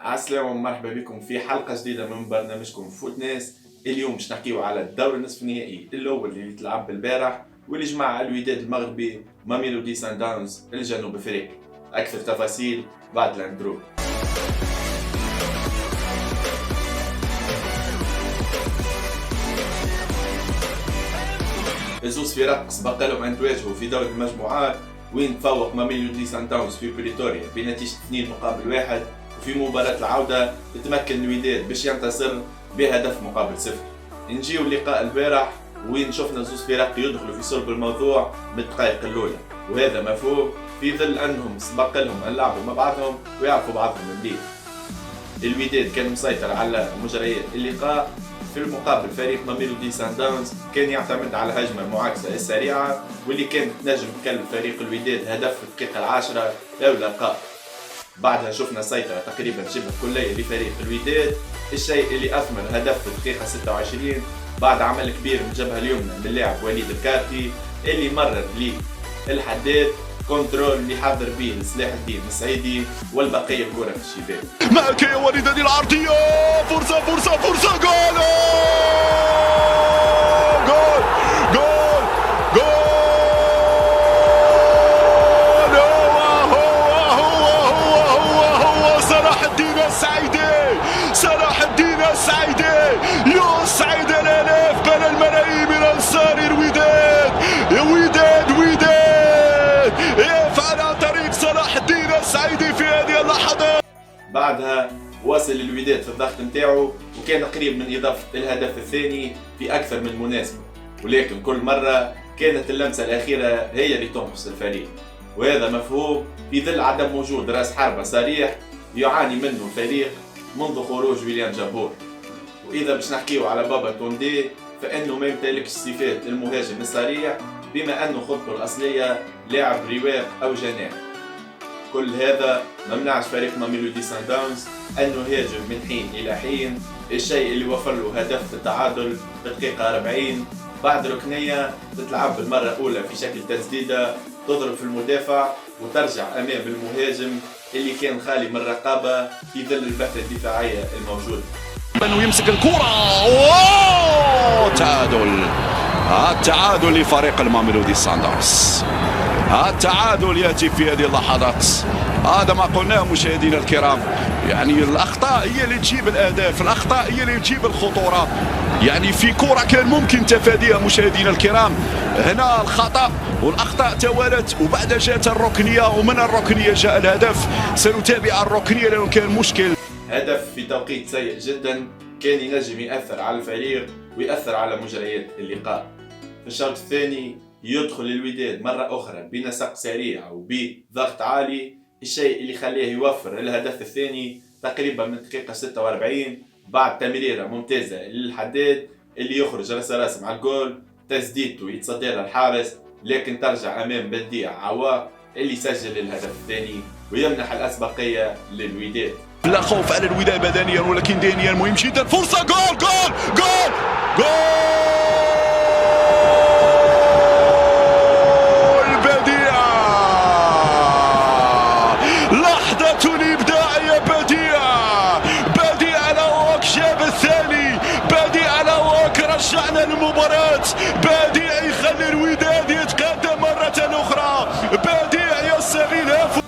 عالسلامة ومرحبا بكم في حلقة جديدة من برنامجكم فوت ناس. اليوم باش نحكيو على الدور النصف النهائي الأول اللي تلعب بالبارح واللي جمع الوداد المغربي ماميلودي سان داونز الجنوب افريقي. أكثر تفاصيل بعد الاندرو. الزوز فرق سبق لهم أن تواجهوا في دور المجموعات وين تفوق ماميلودي سان داونز في بريتوريا بنتيجة 2-1، وفي مباراة العودة تتمكن الوداد باش ينتصر بهدف مقابل 0. نجيو لقاء البارح وين شفنا زوز فرق يدخلوا في صلب الموضوع من الدقائق الأولى، وهذا مفهوم في ظل أنهم سبق لهم أن لعبوا مع بعضهم ويعرفوا بعضهم مليح. الوداد كان مسيطر على مجريات اللقاء، في المقابل فريق ماميلودي سان داونز كان يعتمد على الهجمة المعاكسة السريعة واللي كانت نجم تكلف فريق الوداد هدف في الدقيقة 10 أو لقاء. بعدها شفنا سيطرة تقريبا شبه كلية لفريق الوداد، الشيء اللي أثمر هدف في الدقيقة 26 بعد عمل كبير من الجبهة اليمنى من اللاعب وليد الكارتي اللي مرر للحداد كنترول اللي حضر به صلاح الدين السعيدي والبقية الكرة في الشباك. معك يا وليد هذه العرضية، فرصة فرصة فرصة، جول جول جول جول. هو صلاح الدين السعيدي، صلاح الدين السعيدي يسعد الآلاف بل الملايين من أنصار الوداد. وداد يفعل عن طريق صلاح الدين السعيدي في هذه اللحظات. بعدها واصل الوداد في الضغط نتاعو وكان قريب من إضافة الهدف الثاني في أكثر من مناسبة، ولكن كل مرة كانت اللمسة الأخيرة هي اللي تنقص الفريق، وهذا مفهوم في ظل عدم وجود رأس حربة صريح يعاني منه الفريق منذ خروج ويليام جابور. وإذا باش نحكيو على بابا توندي فإنه ما يمتلكش صفات المهاجم الصريح، بما أنه خطته الأصلية لاعب رواق أو جناح. كل هذا ما منعش فريق ماميلودي سان داونز أنه يهاجم من حين إلى حين، الشيء اللي وفر له هدف التعادل في الدقيقة 40 بعد ركنية تتلعب بالمرة الأولى في شكل تسديدة تضرب في المدافع وترجع أمام المهاجم اللي كان خالي من الرقابة في ظل البحث الدفاعية الموجودة. انه يمسك الكرة، التعادل لفريق الماميلودي سان داونز. التعادل ياتي في هذه اللحظات. هذا ما قلناه مشاهدينا الكرام، يعني الاخطاء هي اللي تجيب الاهداف، الاخطاء هي اللي تجيب الخطوره. يعني في كرة كان ممكن تفاديها مشاهدينا الكرام، هنا الخطأ والاخطاء توالت وبعد جاءت الركنيه ومن الركنيه جاء الهدف. سنتابع الركنيه لانه كان مشكل. هدف في توقيت سيء جدا كان ينجم يأثر على الفريق ويأثر على مجريات اللقاء. في الشوط الثاني يدخل الوداد مرة أخرى بنسق سريع وبضغط عالي، الشيء اللي خليه يوفر الهدف الثاني تقريبا من الدقيقة 46 بعد تمريرة ممتازة للحداد اللي يخرج راس مع الجول، تسديدته يتصدى الحارس لكن ترجع أمام بديع عواق اللي سجل الهدف الثاني ويمنح الأسبقية للوداد. لا خوف على الوداد بدنيا ولكن ذهنيا مهم جدا. فرصة، جول جول جول جول بديع. لحظة الإبداع يا بديع لوك جاب الثاني، بديع لوك رجعنا المباراة، بديع يخلي الوداد يتقدم مرة أخرى، بديع يستغل.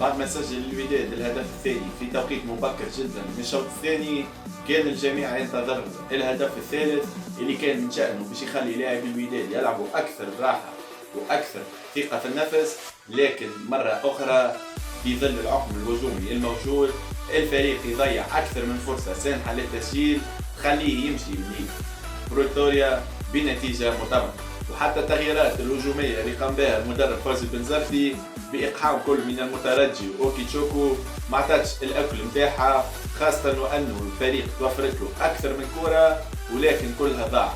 بعد ما سجل الوداد الهدف الثاني في توقيت مبكر جدا من الشوط الثاني كان الجميع ينتظر الهدف الثالث اللي كان من شأنه باش يخلي لاعبي الوداد يلعبوا أكثر راحة وأكثر ثقة في النفس، لكن مرة أخرى في ظل العقم الهجومي الموجود الفريق يضيع أكثر من فرصة سانحة للتسجيل تخليه يمشي لبريتوريا بنتيجة مطمئنة. وحتى التغييرات الهجومية اللي قام بها المدرب فوزي بن زرفي بإقحام كل من المترجي وأوكيتشوكو ما عطاتش الأكل متاعها، خاصة وأنه الفريق توفرت له أكثر من كرة ولكن كلها ضاعت.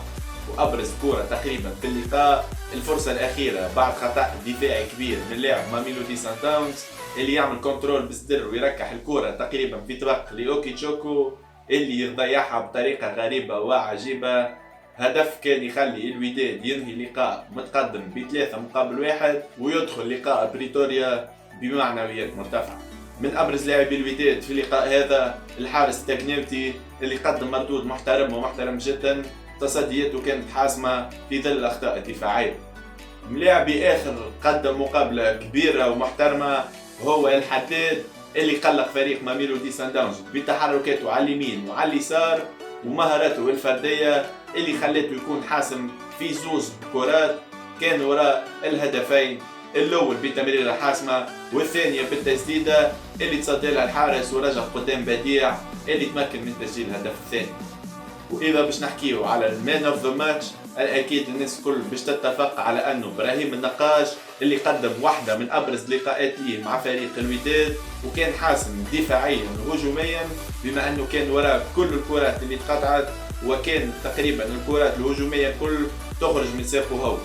وأبرز كرة تقريبا في اللقاء الفرصة الأخيرة بعد خطأ دفاعي كبير من لاعب ماميلودي سان داونز اللي يعمل كنترول بالصدر ويركح الكرة تقريبا في طبق لأوكيتشوكو اللي يضيعها بطريقة غريبة وعجيبة. هدف كان يخلي الوداد ينهي اللقاء متقدم ب3-1 ويدخل لقاء بريتوريا بمعنويات مرتفعة. من ابرز لاعبي الوداد في اللقاء هذا الحارس تاكنيوتي اللي قدم مردود محترم جدا. تصدياته كانت حاسمه في ظل الاخطاء الدفاعيه. ملاعبي اخر قدم مقابله كبيره ومحترمه هو الحداد اللي قلق فريق ميلودي سان داونز بتحركاته على اليمين وعلى اليسار ومهاراته الفرديه اللي خلته يكون حاسم في زوز كرات كان وراء الهدفين، الاول بتمريره حاسمه والثانيه بالتسديده اللي تصدى لها الحارس ورجع قدام بديع اللي تمكن من تسجيل الهدف الثاني. واذا باش نحكيو على المان اوف ذا ماتش، اكيد الناس الكل باش تتفق على انه ابراهيم النقاش اللي قدم واحده من ابرز لقاءات ليه مع فريق الوداد وكان حاسم دفاعيا وهجوميا بما انه كان وراء كل الكرات اللي اتقطعت وكان تقريبا الكرات الهجوميه الكل تخرج من ساقه هو.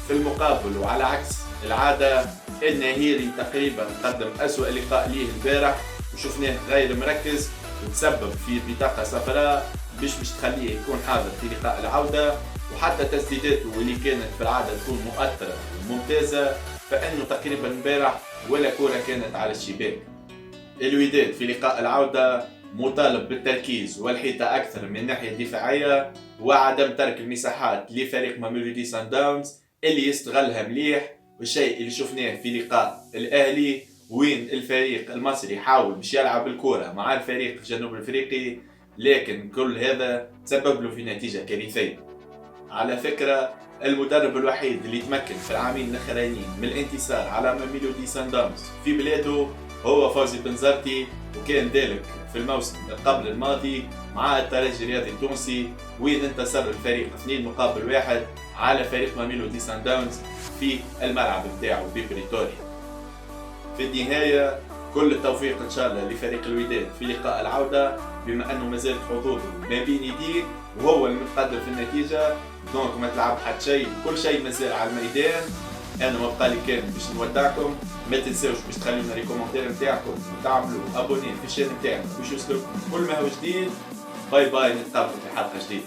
في المقابل وعلى عكس العاده النهيري تقريبا قدم اسوأ لقاء ليه البارح وشفناه غير مركز وتسبب في بطاقه صفراء باش تخليه يكون حاضر في لقاء العوده، وحتى تسديداته اللي كانت في العاده تكون مؤثره وممتازه فانه تقريبا البارح ولا كره كانت على الشباك. الوداد في لقاء العوده مطالب بالتركيز والحيطه اكثر من الناحيه الدفاعيه وعدم ترك المساحات لفريق ميلودي سان داونز اللي يستغلها مليح، والشيء اللي شفناه في لقاء الاهلي وين الفريق المصري حاول باش يلعب الكره مع الفريق الجنوب الافريقي لكن كل هذا تسبب له في نتيجه كارثيه. على فكره المدرب الوحيد اللي تمكن في العامين الاخرانيين من الانتصار على ميلودي سان داونز في بلاده هو فوزي بنزرتي، وكان ذلك في الموسم قبل الماضي مع الترجي الرياضي التونسي وين انتصر الفريق 2-1 على فريق ميلودي سان داونز في الملعب بتاعه ببريتوريا. في النهايه كل التوفيق ان شاء الله لفريق الوداد في لقاء العوده بما انه مازالت حظوظه ما بين يديه وهو المتقدم في النتيجه، دونك ما تلعب حتى شيء، كل شيء مازال على الميدان. انا ما بقى لي كان باش نودعكم، ما تنساوش باش تخليونا لي كومنتير نتاعكم وتعملوا ابوني في الشانل نتاعنا باش يوصلكم كل ما هو جديد. باي باي، نتقابلوا في حلقه جديده.